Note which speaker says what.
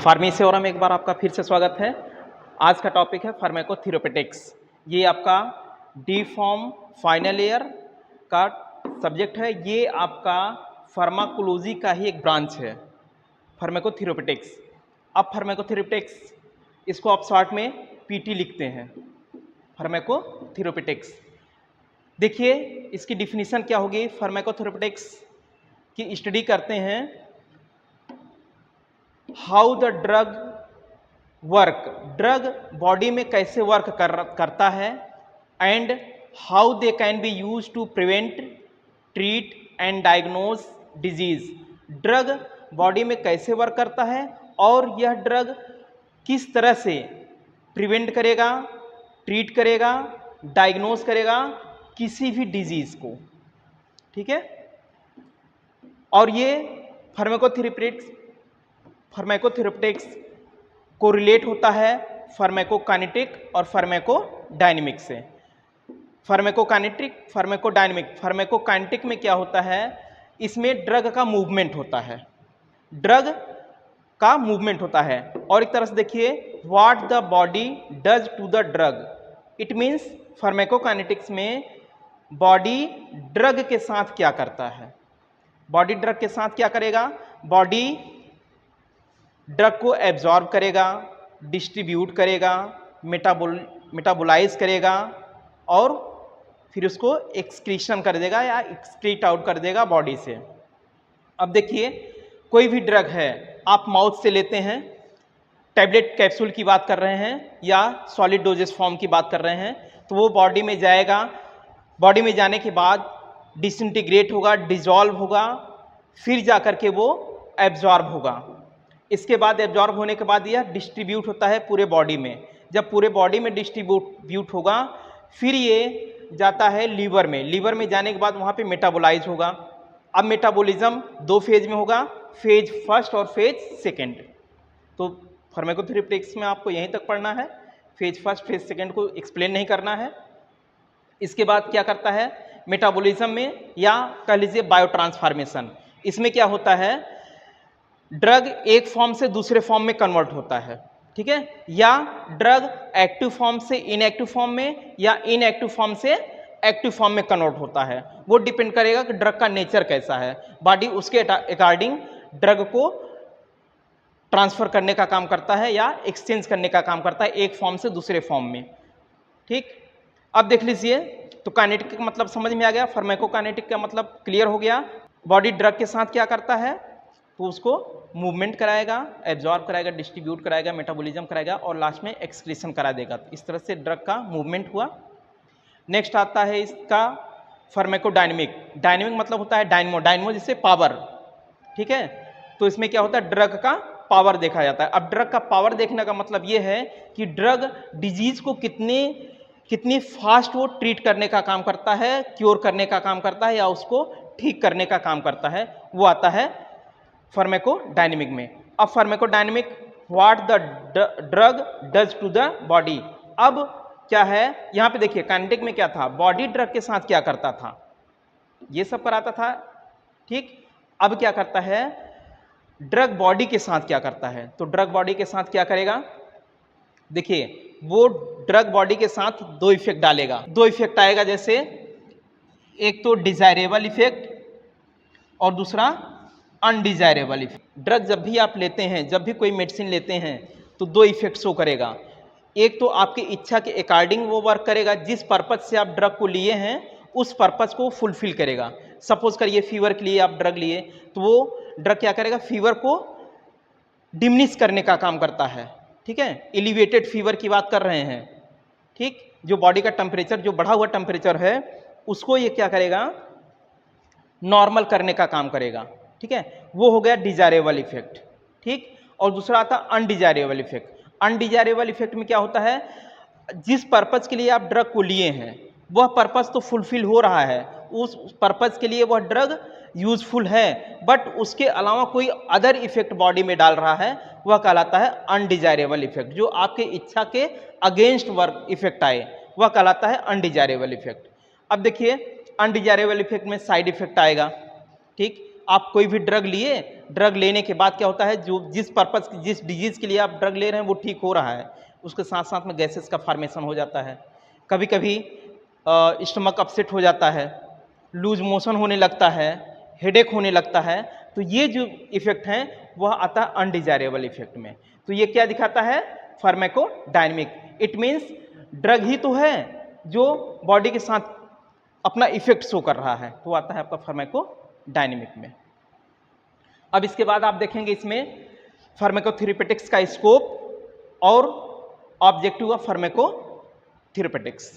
Speaker 1: फार्मेसियोरम में एक बार आपका फिर से स्वागत है। आज का टॉपिक है फार्माकोथेरेपेटिक्स। ये आपका डी फॉर्म फाइनल ईयर का सब्जेक्ट है। ये आपका फार्माकोलॉजी का ही एक ब्रांच है, फार्माकोथेरेपेटिक्स। अब फार्माकोथेरेपेटिक्स इसको आप शॉर्ट में पीटी लिखते हैं, फार्माकोथेरेपेटिक्स। देखिए इसकी डिफिनीशन क्या होगी। फार्माकोथेरेपेटिक्स की स्टडी करते हैं how the drug work, drug body में कैसे वर्क करता है, and how they can be use to prevent, treat and diagnose disease. Drug body में कैसे वर्क करता है और यह ड्रग किस तरह से प्रिवेंट करेगा, ट्रीट करेगा, डायग्नोज करेगा किसी भी डिजीज को। ठीक है। और ये फार्माकोथेरेपेटिक्स को रिलेट होता है फार्माकोकाइनेटिक और फार्माकोडायनेमिक से। फार्माकोकाइनेटिक में क्या होता है, इसमें ड्रग का मूवमेंट होता है, और एक तरह से देखिए what the body does to the drug. It means pharmacokinetics में बॉडी ड्रग के साथ क्या करता है। बॉडी ड्रग के साथ क्या करेगा, बॉडी ड्रग को एब्जॉर्ब करेगा, डिस्ट्रीब्यूट करेगा, मेटाबोलाइज करेगा और फिर उसको एक्सक्रीशन कर देगा या एक्सक्रीट आउट कर देगा बॉडी से। अब देखिए कोई भी ड्रग है आप माउथ से लेते हैं, टैबलेट कैप्सूल की बात कर रहे हैं या सॉलिड डोजेस फॉर्म की बात कर रहे हैं, तो वो बॉडी में जाएगा। बॉडी में जाने के बाद डिसइंटीग्रेट होगा, डिजॉल्व होगा, फिर जाकर के वो एब्जॉर्ब होगा। इसके बाद एब्जॉर्ब होने के बाद यह डिस्ट्रीब्यूट होता है पूरे बॉडी में। जब पूरे बॉडी में डिस्ट्रीब्यूट होगा फिर ये जाता है लीवर में। लीवर में जाने के बाद वहाँ पे मेटाबोलाइज होगा। अब मेटाबॉलिज्म दो फेज में होगा, फेज फर्स्ट और फेज सेकेंड। तो फार्माकोथेरेपेटिक्स में आपको यहीं तक पढ़ना है, फेज फर्स्ट फेज सेकेंड को एक्सप्लेन नहीं करना है। इसके बाद क्या करता है मेटाबॉलिज्म में, या कह लीजिए बायोट्रांसफॉर्मेशन। इसमें क्या होता है, ड्रग एक फॉर्म से दूसरे फॉर्म में कन्वर्ट होता है। ठीक है, या ड्रग एक्टिव फॉर्म से इनएक्टिव फॉर्म में या इनएक्टिव फॉर्म से एक्टिव फॉर्म में कन्वर्ट होता है। वो डिपेंड करेगा कि ड्रग का नेचर कैसा है। बॉडी उसके अकॉर्डिंग ड्रग को ट्रांसफर करने का काम करता है या एक्सचेंज करने का काम करता है एक फॉर्म से दूसरे फॉर्म में। ठीक, अब देख लीजिए तो काइनेटिक का मतलब समझ में आ गया, फार्माकोकाइनेटिक का मतलब क्लियर हो गया। बॉडी ड्रग के साथ क्या करता है, तो उसको मूवमेंट कराएगा, एब्जॉर्ब कराएगा, डिस्ट्रीब्यूट कराएगा, मेटाबॉलिज्म कराएगा और लास्ट में एक्सक्रीशन करा देगा। इस तरह से ड्रग का मूवमेंट हुआ। नेक्स्ट आता है इसका फार्माकोडायनेमिक। डायनेमिक मतलब होता है डायनमो जिससे पावर। ठीक है, तो इसमें क्या होता है ड्रग का पावर देखा जाता है। अब ड्रग का पावर देखने का मतलब ये है कि ड्रग डिजीज को कितनी फास्ट वो ट्रीट करने का काम करता है, क्योर करने का काम करता है या उसको ठीक करने का काम करता है, वो आता है फार्माकोडायनेमिक में। अब pharmacodynamic what the drug does to the body. अब क्या है यहाँ पे देखिए काइनेटिक में क्या था, बॉडी ड्रग के साथ क्या करता था, ये सब कराता था। ठीक, अब क्या करता है ड्रग बॉडी के साथ क्या करता है, तो ड्रग बॉडी के साथ क्या करेगा, देखिए वो ड्रग बॉडी के साथ दो इफेक्ट डालेगा। दो इफेक्ट आएगा, जैसे एक तो डिजायरेबल इफेक्ट और दूसरा अनडिजायरेबल इफेक्ट। ड्रग जब भी आप लेते हैं, जब भी कोई मेडिसिन लेते हैं तो दो इफेक्ट शो करेगा। एक तो आपकी इच्छा के अकॉर्डिंग वो वर्क करेगा, जिस पर्पज से आप ड्रग को लिए हैं उस पर्पज को फुलफिल करेगा। सपोज करिए फीवर के लिए आप ड्रग लिए, तो वो ड्रग क्या करेगा, फीवर को डिमिनिश करने का काम करता है। ठीक है, एलिवेटेड फीवर की बात कर रहे हैं। ठीक, जो बॉडी का टेम्परेचर, जो बढ़ा हुआ टेम्परेचर है उसको ये क्या करेगा, नॉर्मल करने का काम करेगा। ठीक है, वो हो गया डिजायरेबल इफेक्ट। ठीक, और दूसरा आता अनडिजायरेबल इफेक्ट। अनडिजायरेबल इफेक्ट में क्या होता है, जिस पर्पज के लिए आप ड्रग को लिए हैं वह पर्पज तो फुलफिल हो रहा है, उस पर्पज के लिए वह ड्रग यूजफुल है, बट उसके अलावा कोई अदर इफेक्ट बॉडी में डाल रहा है, वह कहलाता है अनडिजायरेबल इफेक्ट। जो आपके इच्छा के अगेंस्ट वर्क इफेक्ट आए वह कहलाता है अनडिजायरेबल इफेक्ट। अब देखिए अनडिजायरेबल इफेक्ट में साइड इफेक्ट आएगा। ठीक, आप कोई भी ड्रग लिए, ड्रग लेने के बाद क्या होता है, जो जिस पर्पज़ जिस डिजीज़ के लिए आप ड्रग ले रहे हैं वो ठीक हो रहा है, उसके साथ साथ में गैसेस का फॉर्मेशन हो जाता है। कभी कभी स्टमक अपसेट हो जाता है, लूज मोशन होने लगता है, हेडेक होने लगता है। तो ये जो इफेक्ट हैं वह आता है अनडिजायरेबल इफेक्ट में। तो ये क्या दिखाता है, फार्माकोडायनेमिक। इट मीन्स ड्रग ही तो है जो बॉडी के साथ अपना इफेक्ट शो कर रहा है, तो आता है आपका फार्माकोडायनेमिक में। अब इसके बाद आप देखेंगे इसमें फार्माकोथेरेपेटिक्स का स्कोप और ऑब्जेक्टिव ऑफ फार्माकोथेरेपेटिक्स।